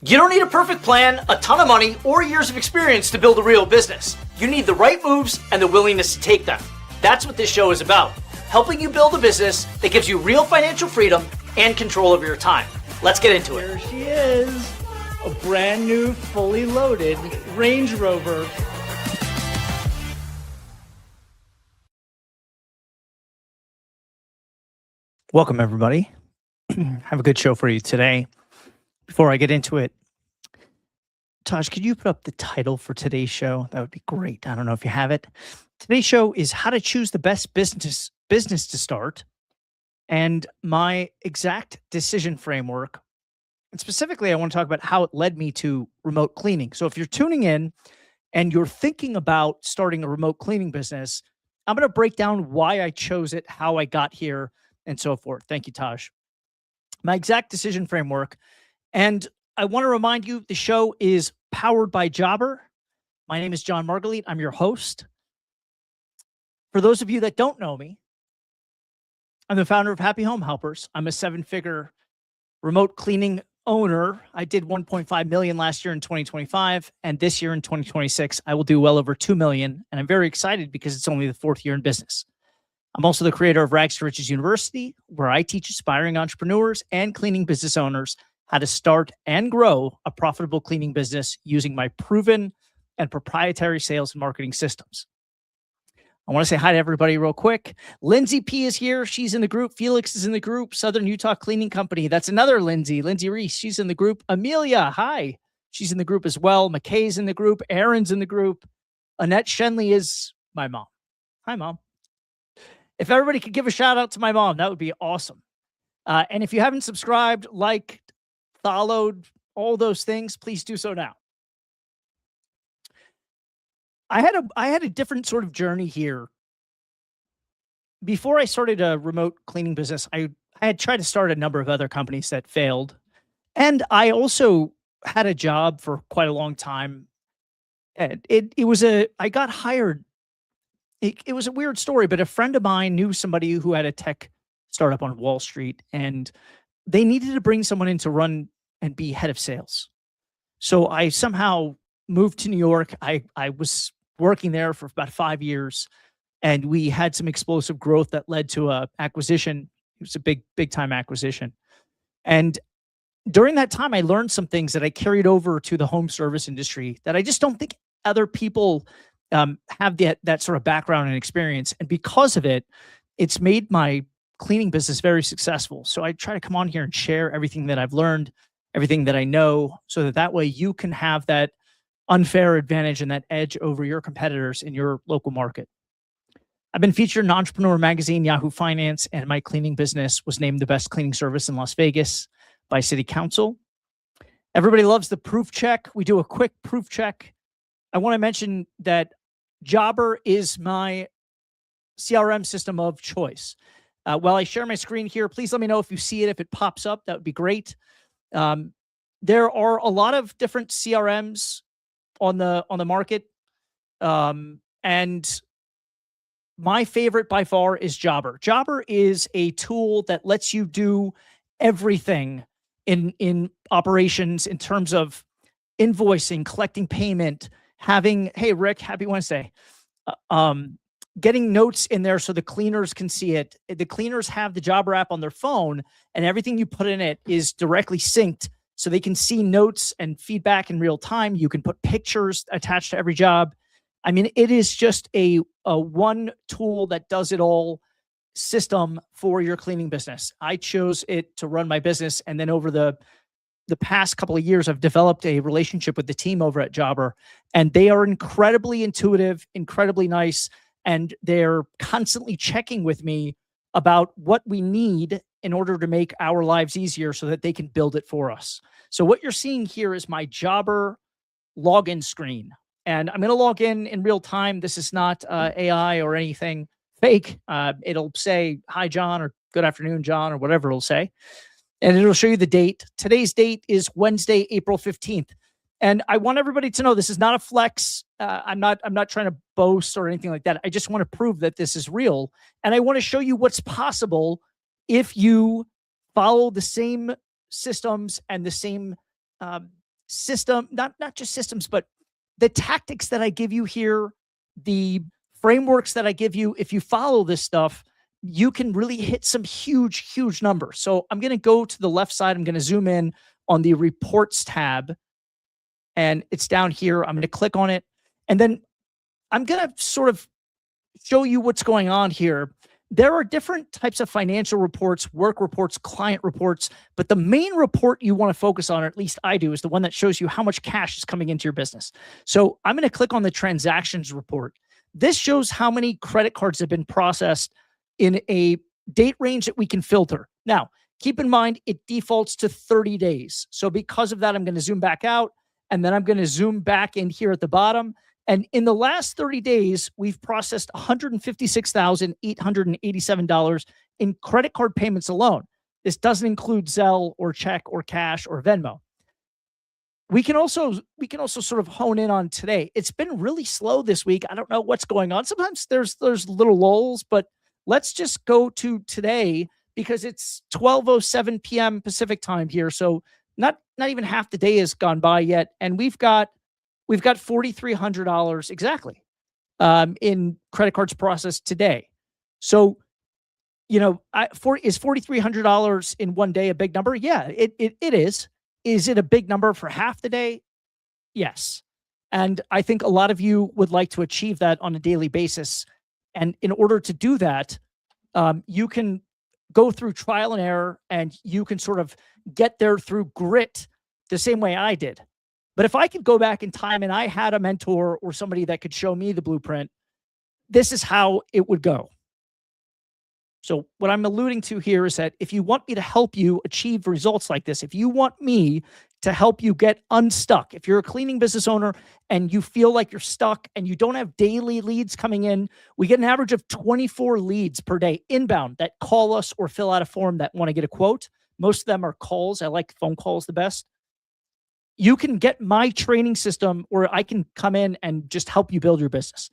You don't need a perfect plan, a ton of money, or years of experience to build a real business. You need the right moves and the willingness to take them. That's what this show is about, helping you build a business that gives you real financial freedom and control of your time. Let's get into it. Here she is, a brand new, fully loaded Range Rover. Welcome, everybody. Have a good show for you today. Before I get into it, Taj, could you put up the title for today's show? That would be great. I don't know if you have it. Today's show is how to choose the best business to start and my exact decision framework. And specifically, I want to talk about how it led me to remote cleaning. So if you're tuning in and you're thinking about starting a remote cleaning business, I'm going to break down why I chose it, how I got here, and so forth. Thank you, Taj. My exact decision framework. And I want to remind you, the show is powered by Jobber. My name is Jon Margalit. I'm your host. For those of you that don't know me, I'm the founder of Happy Home Helpers. I'm a 7-figure remote cleaning owner. I did 1.5 million last year in 2025. And this year in 2026, I will do well over 2 million. And I'm very excited because it's only the 4th year in business. I'm also the creator of Rags to Riches University, where I teach aspiring entrepreneurs and cleaning business owners how to start and grow a profitable cleaning business using my proven and proprietary sales and marketing systems. I want to say hi to everybody real quick. Lindsay P is here. She's in the group. Felix is in the group. Southern Utah Cleaning Company. That's another Lindsay. Lindsay Reese. She's in the group. Amelia, hi. She's in the group as well. McKay's in the group. Aaron's in the group. Annette Shenley is my mom. Hi, Mom. If everybody could give a shout out to my mom, that would be awesome. And if you haven't subscribed, liked, followed, all those things, please do so now. I had a different sort of journey here. Before I started a remote cleaning business, I had tried to start a number of other companies that failed. And I also had a job for quite a long time. And I got hired. It was a weird story, but a friend of mine knew somebody who had a tech startup on Wall Street, and they needed to bring someone in to run and be head of sales. So I somehow moved to New York. I was working there for about 5 years, and we had some explosive growth that led to a acquisition. It was a big time acquisition. And during that time, I learned some things that I carried over to the home service industry that I just don't think other people have that sort of background and experience. And because of it, it's made my cleaning business very successful. So I try to come on here and share everything that I've learned, everything that I know, so that way you can have that unfair advantage and that edge over your competitors in your local market. I've been featured in Entrepreneur Magazine, Yahoo Finance, and my cleaning business was named the best cleaning service in Las Vegas by City Council. Everybody loves the proof check. We do a quick proof check. I want to mention that Jobber is my CRM system of choice. While I share my screen here, please let me know if you see it. If it pops up, that would be great. There are a lot of different CRMs on the market. And my favorite by far is Jobber. Jobber is a tool that lets you do everything in operations in terms of invoicing, collecting payment, having, hey, Rick, happy Wednesday. Getting notes in there so the cleaners can see it. The cleaners have the Jobber app on their phone, and everything you put in it is directly synced so they can see notes and feedback in real time. You can put pictures attached to every job. I mean, it is just a one tool that does it all system for your cleaning business. I chose it to run my business, and then over the past couple of years, I've developed a relationship with the team over at Jobber, and they are incredibly intuitive, incredibly nice, and they're constantly checking with me about what we need in order to make our lives easier so that they can build it for us. So what you're seeing here is my Jobber login screen, and I'm going to log in real time. This is not AI or anything fake. It'll say, hi, John, or good afternoon, John, or whatever it'll say. And it'll show you the date. Today's date is Wednesday, April 15th. And I want everybody to know this is not a flex. I'm not trying to boast or anything like that. I just want to prove that this is real. And I want to show you what's possible if you follow the same systems and the same system, not just systems, but the tactics that I give you here, the frameworks that I give you, if you follow this stuff, you can really hit some huge, huge numbers. So I'm going to go to the left side. I'm going to zoom in on the reports tab, and it's down here. I'm going to click on it, and then I'm going to sort of show you what's going on here. There are different types of financial reports, work reports, client reports, but the main report you want to focus on, or at least I do, is the one that shows you how much cash is coming into your business. So I'm going to click on the transactions report. This shows how many credit cards have been processed in a date range that we can filter. Now, keep in mind, it defaults to 30 days. So because of that, I'm going to zoom back out, and then I'm going to zoom back in here at the bottom. And in the last 30 days, we've processed $156,887 in credit card payments alone. This doesn't include Zelle or check or cash or Venmo. We can also sort of hone in on today. It's been really slow this week. I don't know what's going on. Sometimes there's little lulls, but let's just go to today because it's 12:07 p.m. Pacific time here. So not even half the day has gone by yet, and we've got $4,300 exactly in credit cards processed today. So, is $4,300 in one day a big number? Yeah, it is. Is it a big number for half the day? Yes. And I think a lot of you would like to achieve that on a daily basis. And in order to do that, you can go through trial and error, and you can sort of get there through grit the same way I did. But if I could go back in time and I had a mentor or somebody that could show me the blueprint, this is how it would go. So what I'm alluding to here is that if you want me to help you achieve results like this, if you want me to help you get unstuck, if you're a cleaning business owner and you feel like you're stuck and you don't have daily leads coming in, we get an average of 24 leads per day inbound that call us or fill out a form that want to get a quote. Most of them are calls. I like phone calls the best. You can get my training system, or I can come in and just help you build your business.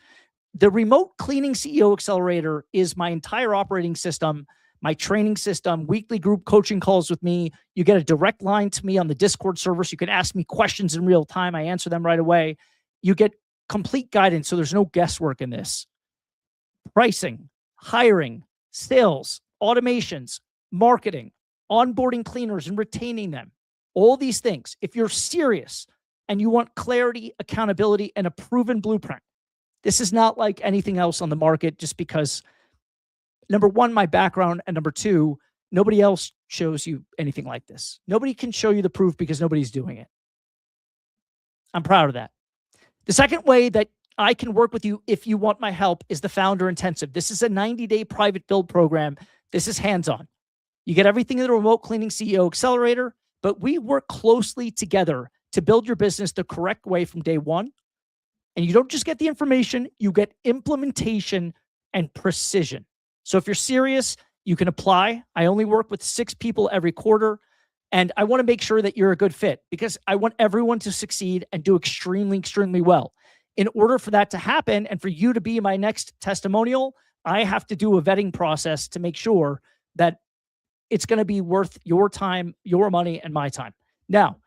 The Remote Cleaning CEO Accelerator is my entire operating system, my training system, weekly group coaching calls with me. You get a direct line to me on the Discord server, so you can ask me questions in real time. I answer them right away. You get complete guidance, so there's no guesswork in this. Pricing, hiring, sales, automations, marketing, onboarding cleaners and retaining them. All these things. If you're serious and you want clarity, accountability, and a proven blueprint, this is not like anything else on the market, just because, number one, my background, and number two, nobody else shows you anything like this. Nobody can show you the proof because nobody's doing it. I'm proud of that. The second way that I can work with you if you want my help is the Founder Intensive. This is a 90-day private build program. This is hands-on. You get everything in the Remote Cleaning CEO Accelerator, but we work closely together to build your business the correct way from day one. And you don't just get the information, you get implementation and precision. So if you're serious, you can apply. I only work with 6 people every quarter, and I want to make sure that you're a good fit because I want everyone to succeed and do extremely, extremely well. In order for that to happen and for you to be my next testimonial, I have to do a vetting process to make sure that it's going to be worth your time, your money, and my time. Now,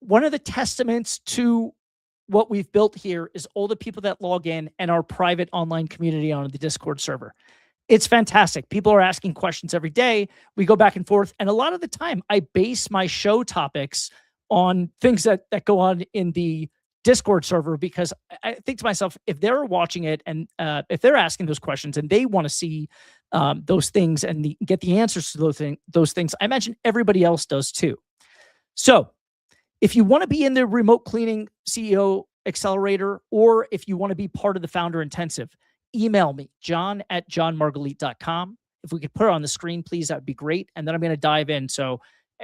one of the testaments to what we've built here is all the people that log in and our private online community on the Discord server. It's fantastic. People are asking questions every day. We go back and forth. And a lot of the time, I base my show topics on things that go on in the Discord server, because I think to myself, if they're watching it and if they're asking those questions and they want to see those things and get the answers to those things, I imagine everybody else does too. So if you want to be in the Remote Cleaning CEO Accelerator, or if you want to be part of the Founder Intensive, email me, john@jonmargalit.com. If we could put it on the screen, please, that would be great. And then I'm going to dive in. So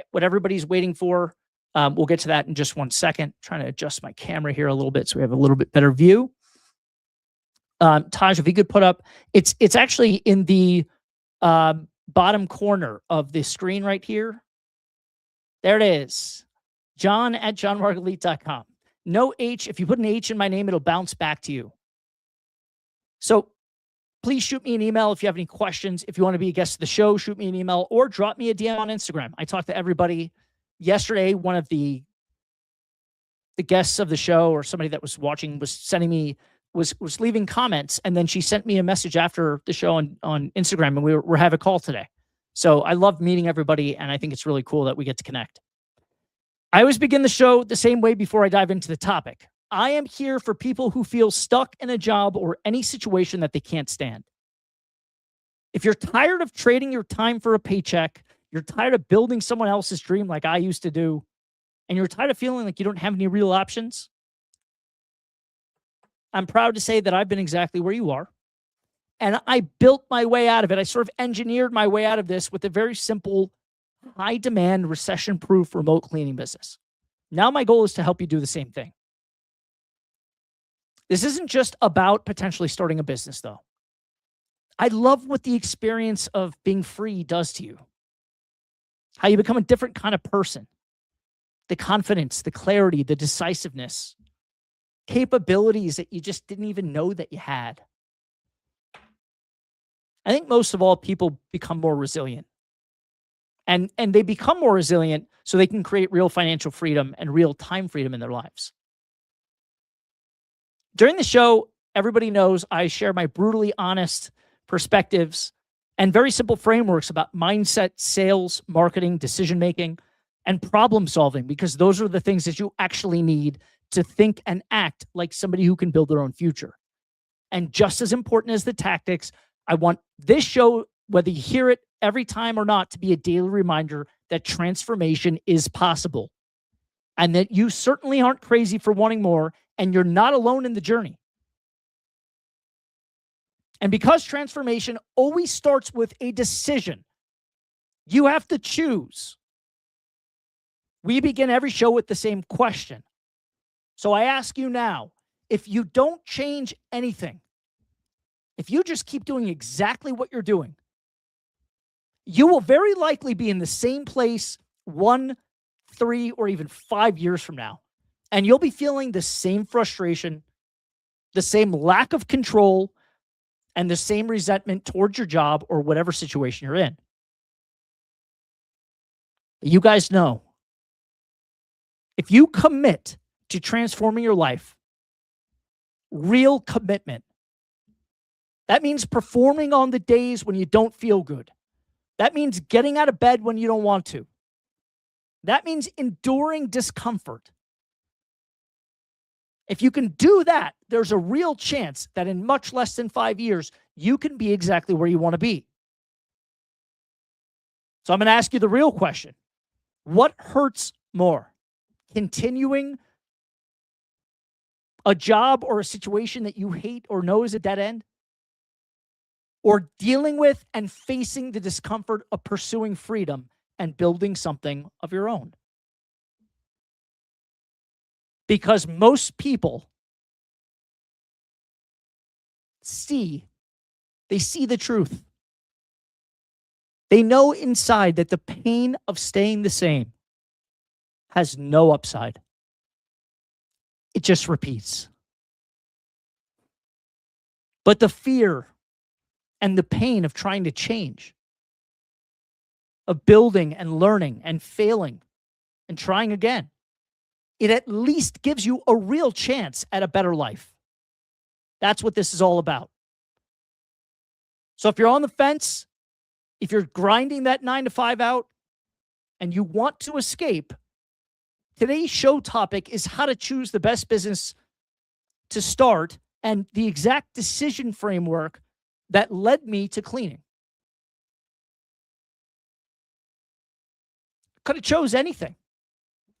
what everybody's waiting for, we'll get to that in just one second. I'm trying to adjust my camera here a little bit so we have a little bit better view. Taj, if you could put up, it's actually in the bottom corner of the screen right here. There it is. John@jonmargalit.com. No H. If you put an H in my name, it'll bounce back to you. So please shoot me an email if you have any questions. If you want to be a guest of the show, shoot me an email or drop me a DM on Instagram. I talk to everybody. yesterday, one of the guests of the show or somebody that was watching was sending me, was leaving comments, and then she sent me a message after the show on Instagram, and we're having a call today. So I love meeting everybody, and I think it's really cool that we get to connect. I always begin the show the same way before I dive into the topic. I am here for people who feel stuck in a job or any situation that they can't stand. If you're tired of trading your time for a paycheck, you're tired of building someone else's dream like I used to do, and you're tired of feeling like you don't have any real options, I'm proud to say that I've been exactly where you are. And I built my way out of it. I sort of engineered my way out of this with a very simple, high-demand, recession-proof remote cleaning business. Now my goal is to help you do the same thing. This isn't just about potentially starting a business, though. I love what the experience of being free does to you. How you become a different kind of person. The confidence, the clarity, the decisiveness, capabilities that you just didn't even know that you had. I think most of all, people become more resilient. And they become more resilient so they can create real financial freedom and real time freedom in their lives. During the show, everybody knows I share my brutally honest perspectives and very simple frameworks about mindset, sales, marketing, decision-making, and problem solving, because those are the things that you actually need to think and act like somebody who can build their own future. And just as important as the tactics, I want this show, whether you hear it every time or not, to be a daily reminder that transformation is possible and that you certainly aren't crazy for wanting more, and you're not alone in the journey. And because transformation always starts with a decision, you have to choose. We begin every show with the same question. So I ask you now, if you don't change anything, if you just keep doing exactly what you're doing, you will very likely be in the same place 1, 3, or even 5 years from now. And you'll be feeling the same frustration, the same lack of control, and the same resentment towards your job or whatever situation you're in. You guys know, if you commit to transforming your life, real commitment, that means performing on the days when you don't feel good. That means getting out of bed when you don't want to. That means enduring discomfort. If you can do that, there's a real chance that in much less than 5 years, you can be exactly where you want to be. So I'm going to ask you the real question. What hurts more? Continuing a job or a situation that you hate or know is a dead end? Or dealing with and facing the discomfort of pursuing freedom and building something of your own? Because most people see the truth. They know inside that the pain of staying the same has no upside. It just repeats. But the fear and the pain of trying to change, of building and learning and failing and trying again, it at least gives you a real chance at a better life. That's what this is all about. So if you're on the fence, if you're grinding that 9 to 5 out and you want to escape, today's show topic is how to choose the best business to start and the exact decision framework that led me to cleaning. Could have chose anything.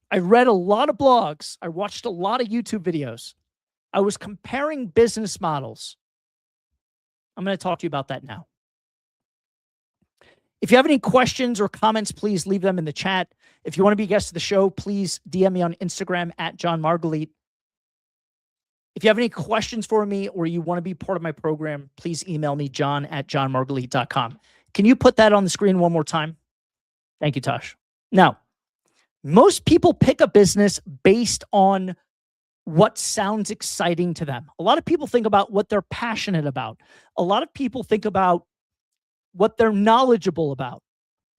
I read a lot of blogs. I watched a lot of YouTube videos. I was comparing business models. I'm going to talk to you about that now. If you have any questions or comments, please leave them in the chat. If you want to be a guest of the show, please DM me on Instagram at Jon Margalit. If you have any questions for me or you want to be part of my program, please email me, john@jonmargalit.com. Can you put that on the screen one more time? Thank you, Tosh. Now, most people pick a business based on what sounds exciting to them. A lot of people think about what they're passionate about. A lot of people think about what they're knowledgeable about.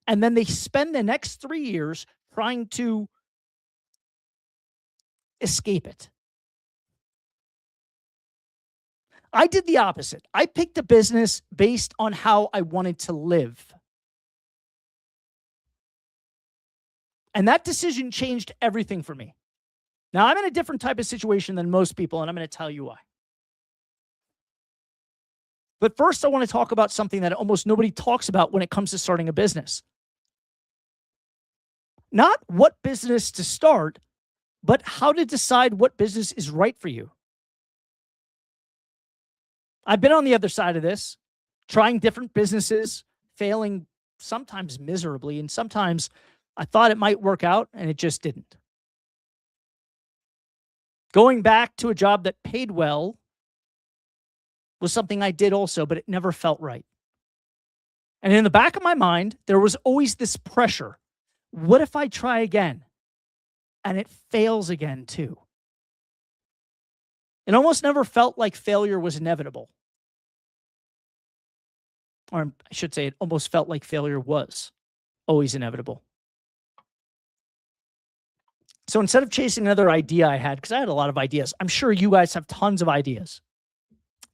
And then they spend the next 3 years trying to escape it. I did the opposite. I picked a business based on how I wanted to live. And that decision changed everything for me. Now, I'm in a different type of situation than most people, and I'm going to tell you why. But first, I want to talk about something that almost nobody talks about when it comes to starting a business. Not what business to start, but how to decide what business is right for you. I've been on the other side of this, trying different businesses, failing sometimes miserably, and sometimes I thought it might work out, and it just didn't. Going back to a job that paid well was something I did also, but it never felt right. And in the back of my mind, there was always this pressure. What if I try again? And it fails again too. It almost never felt like failure was inevitable. Or I should say, it almost felt like failure was always inevitable. So instead of chasing another idea I had, because I had a lot of ideas, I'm sure you guys have tons of ideas,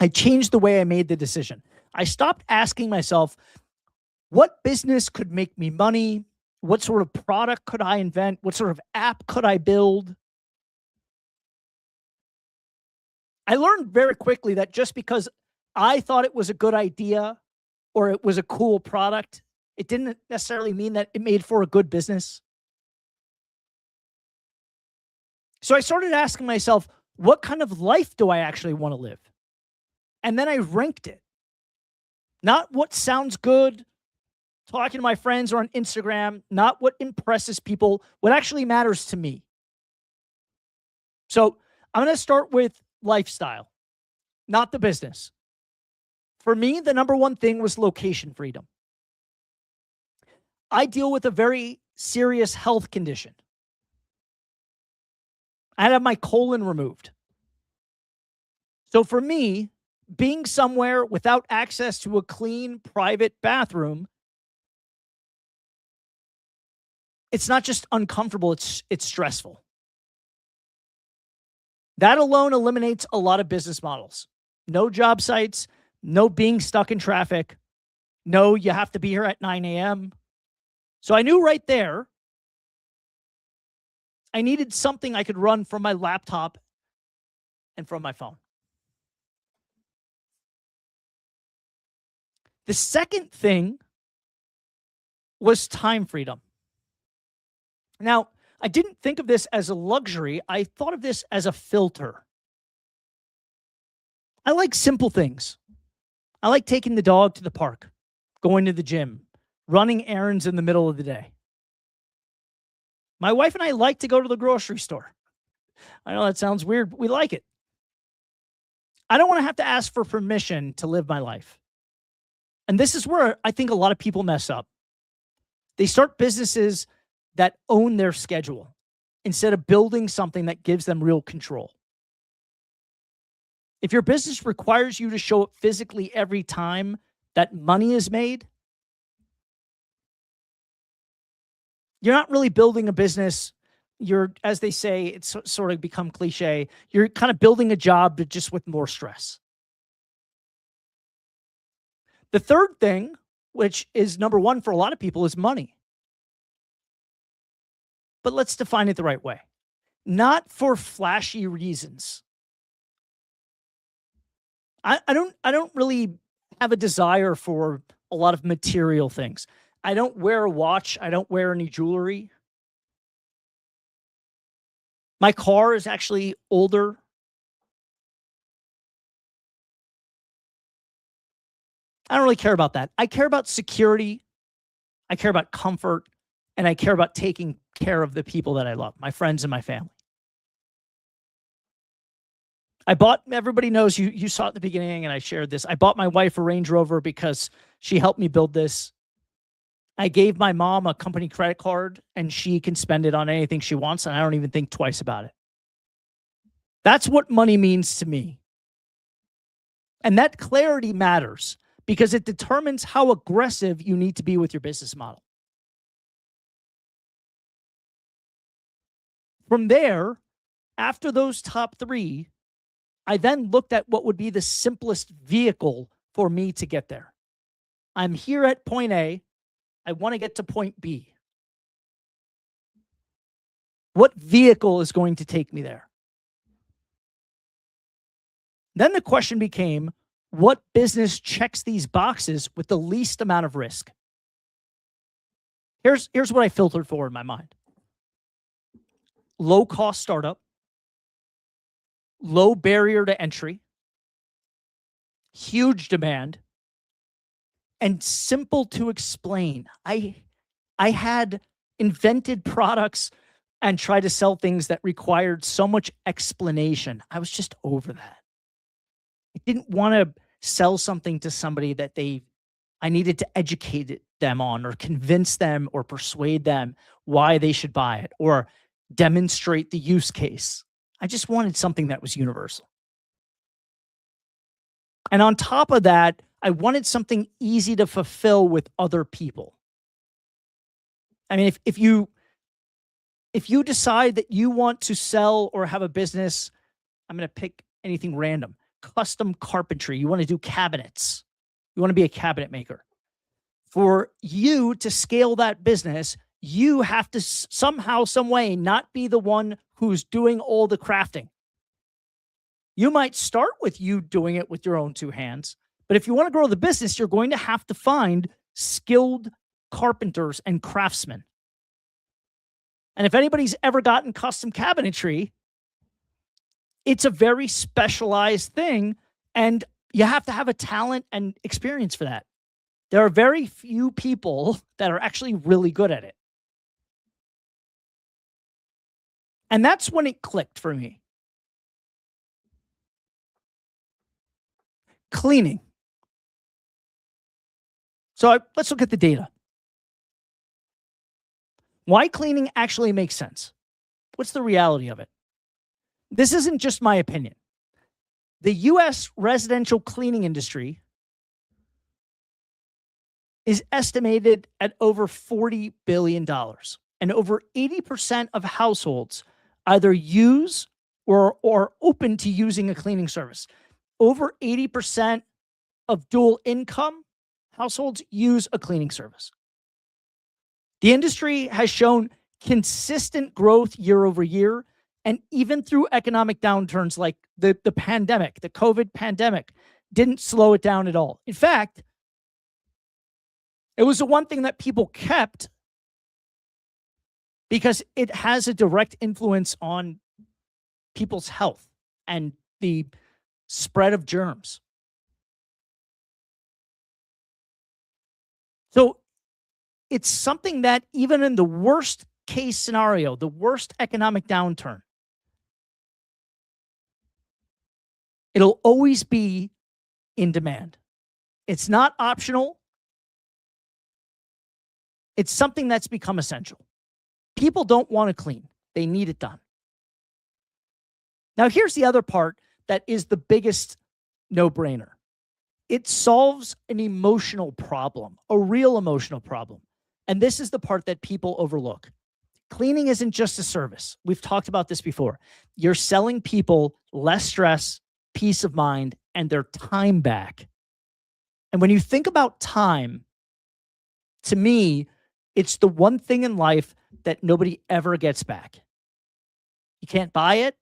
I changed the way I made the decision. I stopped asking myself, what business could make me money? What sort of product could I invent? What sort of app could I build? I learned very quickly that just because I thought it was a good idea or it was a cool product, it didn't necessarily mean that it made for a good business. So I started asking myself, what kind of life do I actually want to live? And then I ranked it. Not what sounds good, talking to my friends or on Instagram, not what impresses people, what actually matters to me. So I'm going to start with lifestyle, not the business. For me, the number one thing was location freedom. I deal with a very serious health condition. I had to have my colon removed. So for me, being somewhere without access to a clean private bathroom, it's not just uncomfortable, it's stressful. That alone eliminates a lot of business models. No job sites, no being stuck in traffic, no, you have to be here at 9 a.m. So I knew right there I needed something I could run from my laptop and from my phone. The second thing was time freedom. Now, I didn't think of this as a luxury. I thought of this as a filter. I like simple things. I like taking the dog to the park, going to the gym, running errands in the middle of the day. My wife and I like to go to the grocery store. I know that sounds weird, but we like it. I don't want to have to ask for permission to live my life. And this is where I think a lot of people mess up. They start businesses that own their schedule instead of building something that gives them real control. If your business requires you to show up physically every time that money is made, you're not really building a business. You're, as they say, it's sort of become cliche. You're kind of building a job, but just with more stress. The third thing, which is number one for a lot of people, is money. But let's define it the right way. Not for flashy reasons. I don't really have a desire for a lot of material things. I don't wear a watch. I don't wear any jewelry. My car is actually older. I don't really care about that. I care about security. I care about comfort. And I care about taking care of the people that I love, my friends and my family. Everybody knows, you saw it at the beginning and I shared this. I bought my wife a Range Rover because she helped me build this. I gave my mom a company credit card and she can spend it on anything she wants. And I don't even think twice about it. That's what money means to me. And that clarity matters because it determines how aggressive you need to be with your business model. From there, after those top 3, I then looked at what would be the simplest vehicle for me to get there. I'm here at point A. I want to get to point B. What vehicle is going to take me there? Then the question became, what business checks these boxes with the least amount of risk? Here's what I filtered for in my mind. Low cost startup, low barrier to entry, huge demand, and simple to explain. I had invented products and tried to sell things that required so much explanation. I was just over that. I didn't want to sell something to somebody that I needed to educate them on, or convince them, or persuade them why they should buy it, or demonstrate the use case. I just wanted something that was universal. And on top of that, I wanted something easy to fulfill with other people. I mean, if you decide that you want to sell or have a business, I'm going to pick anything random, custom carpentry, you want to do cabinets, you want to be a cabinet maker. For you to scale that business, you have to somehow, some way, not be the one who's doing all the crafting. You might start with you doing it with your own 2 hands, but if you want to grow the business, you're going to have to find skilled carpenters and craftsmen. And if anybody's ever gotten custom cabinetry, it's a very specialized thing, and you have to have a talent and experience for that. There are very few people that are actually really good at it. And that's when it clicked for me. Cleaning. So let's look at the data. Why cleaning actually makes sense. What's the reality of it? This isn't just my opinion. The US residential cleaning industry is estimated at over $40 billion. And over 80% of households either use or are open to using a cleaning service. Over 80% of dual income households use a cleaning service. The industry has shown consistent growth year over year, and even through economic downturns like the pandemic, the COVID pandemic, didn't slow it down at all. In fact, it was the one thing that people kept because it has a direct influence on people's health and the spread of germs. So it's something that even in the worst case scenario, the worst economic downturn, it'll always be in demand. It's not optional. It's something that's become essential. People don't want to clean. They need it done. Now, here's the other part that is the biggest no-brainer. It solves an emotional problem, a real emotional problem. And this is the part that people overlook. Cleaning isn't just a service. We've talked about this before. You're selling people less stress, peace of mind, and their time back. And when you think about time, to me, it's the one thing in life that nobody ever gets back. You can't buy it.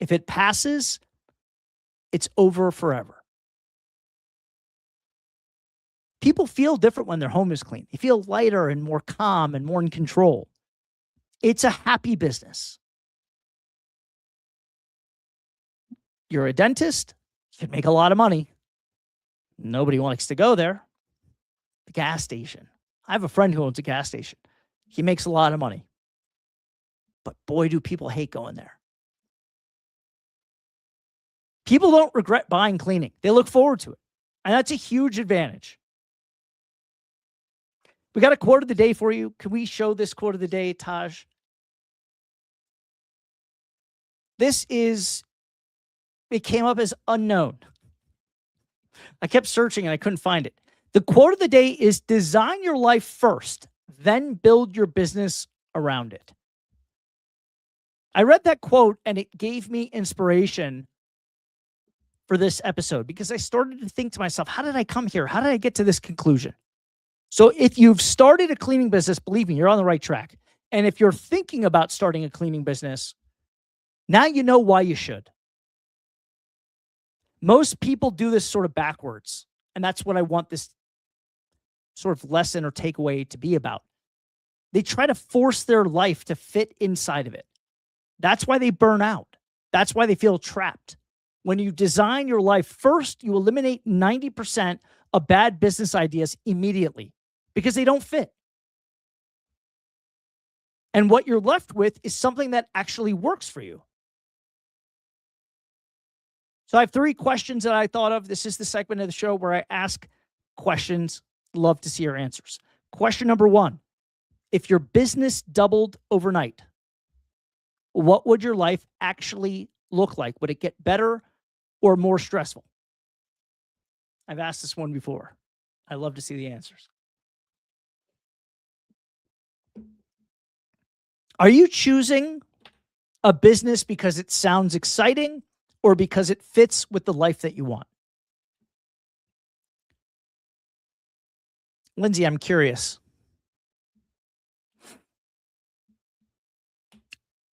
If it passes, it's over forever. People feel different when their home is clean. They feel lighter and more calm and more in control. It's a happy business. You're a dentist, you can make a lot of money. Nobody likes to go there. The gas station. I have a friend who owns a gas station. He makes a lot of money. But boy, do people hate going there. People don't regret buying cleaning. They look forward to it. And that's a huge advantage. We got a quote of the day for you. Can we show this quote of the day, Taj? It came up as unknown. I kept searching and I couldn't find it. The quote of the day is, design your life first, then build your business around it. I read that quote and it gave me inspiration for this episode because I started to think to myself, how did I come here? How did I get to this conclusion? So if you've started a cleaning business, believe me, you're on the right track. And if you're thinking about starting a cleaning business, now you know why you should. Most people do this sort of backwards. And that's what I want this sort of lesson or takeaway to be about. They try to force their life to fit inside of it. That's why they burn out. That's why they feel trapped. When you design your life first, you eliminate 90% of bad business ideas immediately because they don't fit. And what you're left with is something that actually works for you. So I have 3 questions that I thought of. This is the segment of the show where I ask questions. Love to see your answers. Question number 1, if your business doubled overnight, what would your life actually look like? Would it get better or more stressful? I've asked this one before. I love to see the answers. Are you choosing a business because it sounds exciting or because it fits with the life that you want? Lindsay, I'm curious.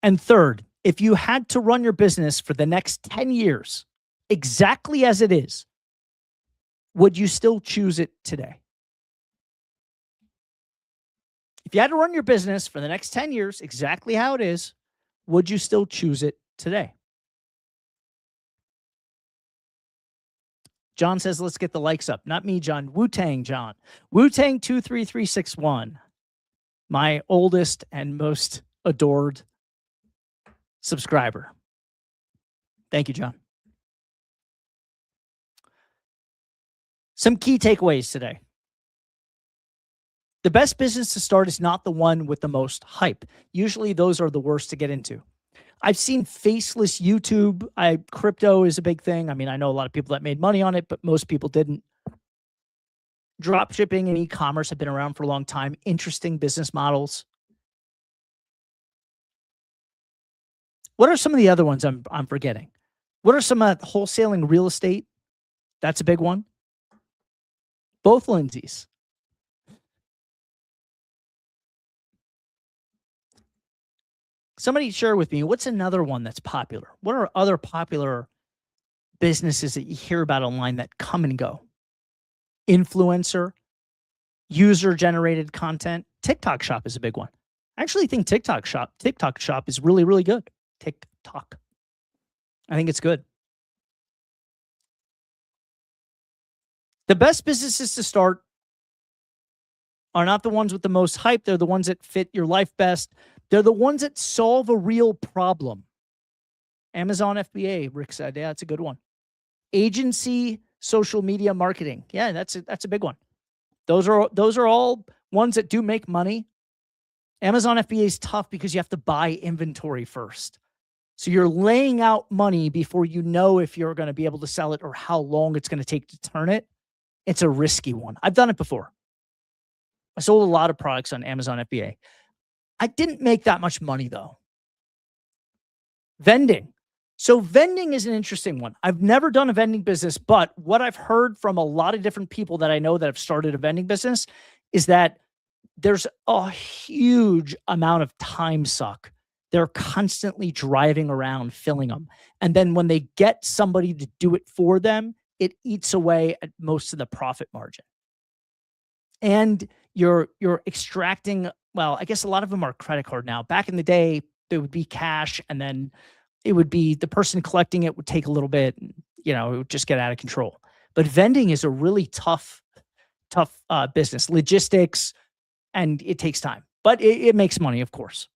And third, if you had to run your business for the next 10 years, exactly as it is, would you still choose it today? If you had to run your business for the next 10 years, exactly how it is, would you still choose it today? John says, let's get the likes up. Not me, John. Wu-Tang, John. Wu-Tang 23361. My oldest and most adored subscriber. Thank you, John. Some key takeaways today. The best business to start is not the one with the most hype. Usually those are the worst to get into. I've seen faceless YouTube. Crypto is a big thing. I mean, I know a lot of people that made money on it, but most people didn't. Drop shipping and e-commerce have been around for a long time. Interesting business models. What are some of the other ones I'm forgetting? What are some wholesaling real estate? That's a big one. Both Lindsays. Somebody share with me, what's another one that's popular? What are other popular businesses that you hear about online that come and go? Influencer, user-generated content. TikTok Shop is a big one. I actually think TikTok Shop is really, really good. TikTok. I think it's good. The best businesses to start are not the ones with the most hype. They're the ones that fit your life best. They're the ones that solve a real problem. Amazon FBA, Rick said, yeah, that's a good one. Agency, social media marketing. Yeah, that's a big one. Those are all ones that do make money. Amazon FBA is tough because you have to buy inventory first. So you're laying out money before you know if you're going to be able to sell it or how long it's going to take to turn it. It's a risky one. I've done it before. I sold a lot of products on Amazon FBA. I didn't make that much money though. Vending. So vending is an interesting one. I've never done a vending business, but what I've heard from a lot of different people that I know that have started a vending business is that there's a huge amount of time suck. They're constantly driving around filling them. And then when they get somebody to do it for them, it eats away at most of the profit margin. And you're extracting, well, I guess a lot of them are credit card now. Back in the day, there would be cash, and then it would be the person collecting it would take a little bit, and, it would just get out of control. But vending is a really tough business, logistics, and it takes time. But it makes money, of course.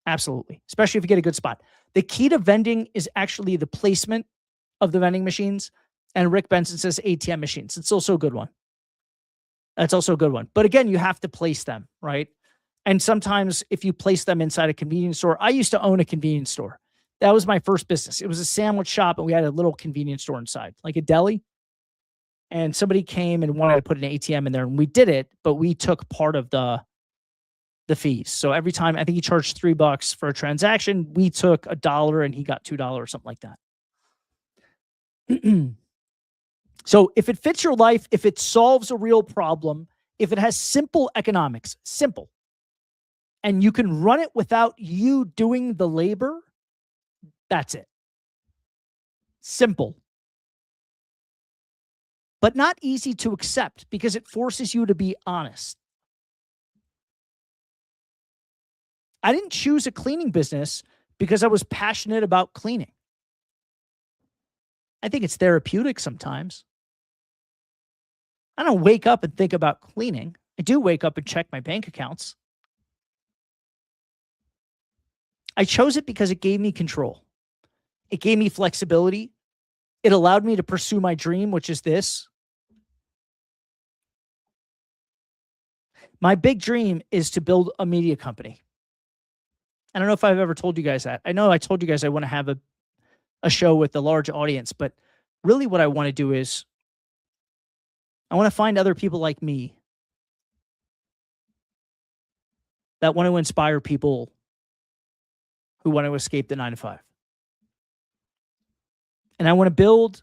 Absolutely. Especially if you get a good spot. The key to vending is actually the placement of the vending machines. And Rick Benson says ATM machines. It's also a good one. That's also a good one. But again, you have to place them, right? And sometimes if you place them inside a convenience store, I used to own a convenience store. That was my first business. It was a sandwich shop, and we had a little convenience store inside, like a deli. And somebody came and wanted to put an ATM in there, and we did it, but we took part of the the fees. So every time, I think he charged $3 for a transaction, we took $1 and he got $2 or something like that. So if it fits your life, if it solves a real problem, if it has simple economics, simple, and you can run it without you doing the labor, that's it. Simple. But not easy to accept because it forces you to be honest. I didn't choose a cleaning business because I was passionate about cleaning. I think it's therapeutic sometimes. I don't wake up and think about cleaning. I do wake up and check my bank accounts. I chose it because it gave me control. It gave me flexibility. It allowed me to pursue my dream, which is this. My big dream is to build a media company. I don't know if I've ever told you guys that. I know I told you guys I want to have a show with a large audience, but really what I want to do is I want to find other people like me that want to inspire people who want to escape the 9-to-5. And I want to build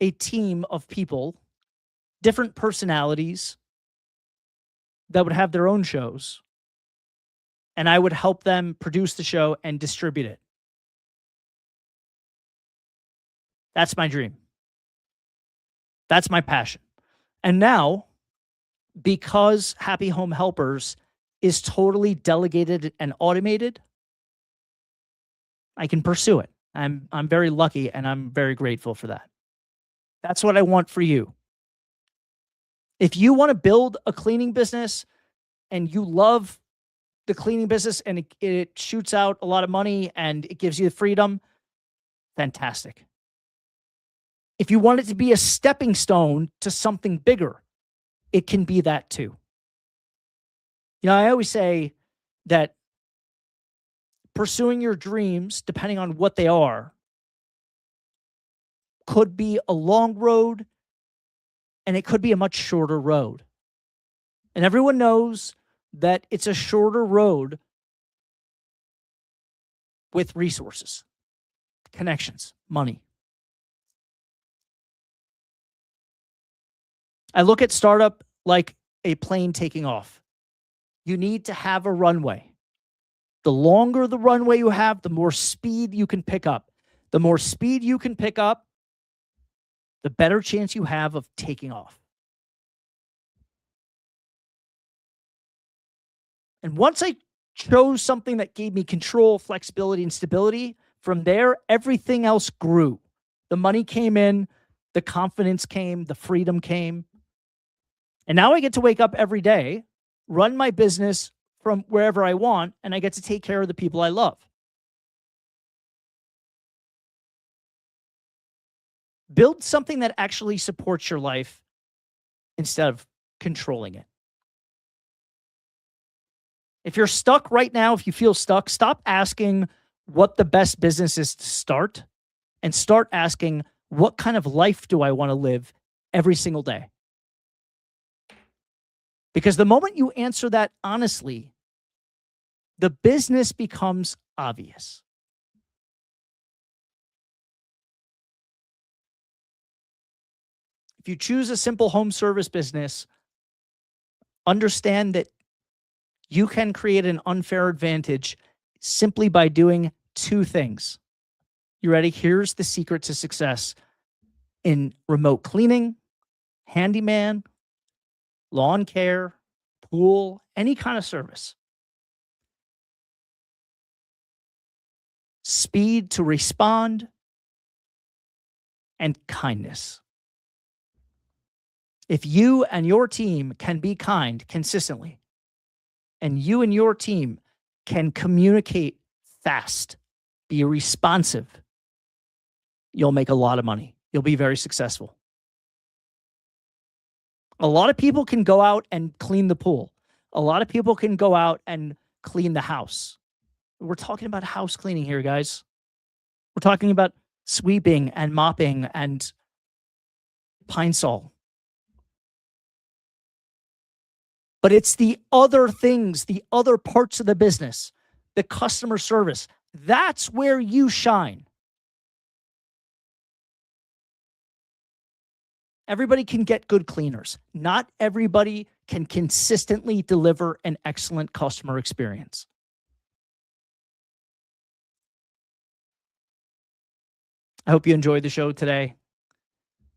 a team of people, different personalities that would have their own shows. And I would help them produce the show and distribute it. That's my dream. That's my passion. And now, because Happy Home Helpers is totally delegated and automated, I can pursue it. I'm very lucky and I'm very grateful for that. That's what I want for you. If you want to build a cleaning business and you love the cleaning business and it shoots out a lot of money and it gives you the freedom, fantastic. If you want it to be a stepping stone to something bigger, it can be that too. You know, I always say that pursuing your dreams, depending on what they are, could be a long road and it could be a much shorter road. And everyone knows that it's a shorter road with resources, connections, money. I look at startup like a plane taking off. You need to have a runway. The longer the runway you have, the more speed you can pick up. The more speed you can pick up, the better chance you have of taking off. And once I chose something that gave me control, flexibility, and stability, from there, everything else grew. The money came in, the confidence came, the freedom came. And now I get to wake up every day, run my business from wherever I want, and I get to take care of the people I love. Build something that actually supports your life instead of controlling it. If you're stuck right now, if you feel stuck, stop asking what the best business is to start and start asking, what kind of life do I want to live every single day? Because the moment you answer that honestly, the business becomes obvious. If you choose a simple home service business, understand that you can create an unfair advantage simply by doing two things. You ready? Here's the secret to success in remote cleaning, handyman, lawn care, pool, any kind of service. Speed to respond and kindness. If you and your team can be kind consistently, and you and your team can communicate fast, be responsive, you'll make a lot of money. You'll be very successful. A lot of people can go out and clean the pool. A lot of people can go out and clean the house. We're talking about house cleaning here, guys. We're talking about sweeping and mopping and Pine Sol. But it's the other things, the other parts of the business, the customer service. That's where you shine. Everybody can get good cleaners. Not everybody can consistently deliver an excellent customer experience. I hope you enjoyed the show today.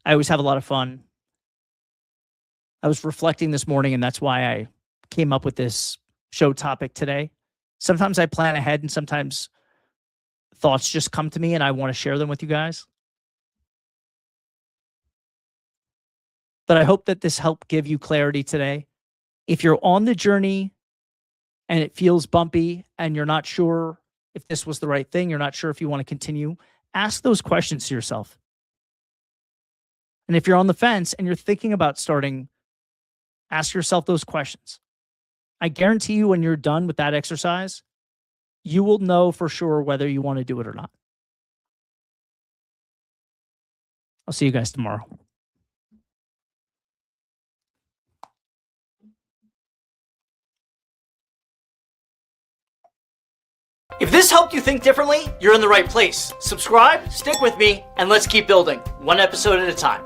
I always have a lot of fun. I was reflecting this morning, and that's why I came up with this show topic today. Sometimes I plan ahead, and sometimes thoughts just come to me, and I want to share them with you guys. But I hope that this helped give you clarity today. If you're on the journey and it feels bumpy and you're not sure if this was the right thing, you're not sure if you want to continue, ask those questions to yourself. And if you're on the fence and you're thinking about starting, ask yourself those questions. I guarantee you when you're done with that exercise, you will know for sure whether you want to do it or not. I'll see you guys tomorrow. If this helped you think differently, you're in the right place. Subscribe, stick with me, and let's keep building, one episode at a time.